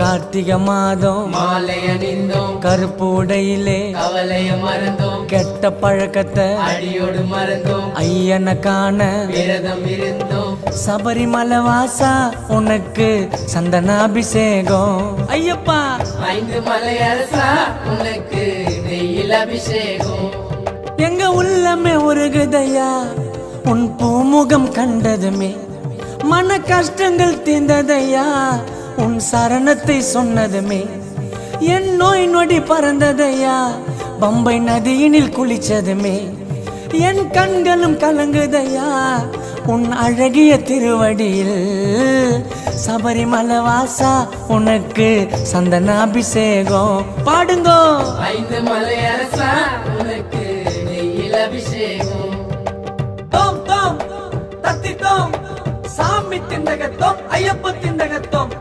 கார்த்திகை மாதம் மாலை அணிந்தோம், கருப்பு உடையிலே கவலைய மறந்தோம், கெட்ட பழக்கத்தை அடியோடு மறந்தோம், ஐயனை காண விரதம் இருந்தோம். சபரிமலை வாசா உனக்கு சந்தனாபிஷேகம். ஐயப்பா 5 மலை அரசா உனக்கு நெய்யில் அபிஷேகம். எங்க உள்ளமே உருகுதையா உன் பூமுகம் கண்டதுமே, மன கஷ்டங்கள் தீர்ந்ததையா உன் சரணத்தை சொன்னதுமே, என் நோய் நொடி பறந்ததையா பம்பை நதியினில் குளிச்சதுமே, என் கண்களும் கலங்குதையா உன் அழகிய திருவடியில். சபரிமலை வாசா உனக்கு சந்தனாபிஷேகம். பாடுங்கோ 5 மலை அரசா உனக்கு நெய்யில் அபிஷேகம். தோம் தோம் தத்தி தோம் சாமி திண்டகத்தோம் ஐயப்ப திண்டகத்தோம்.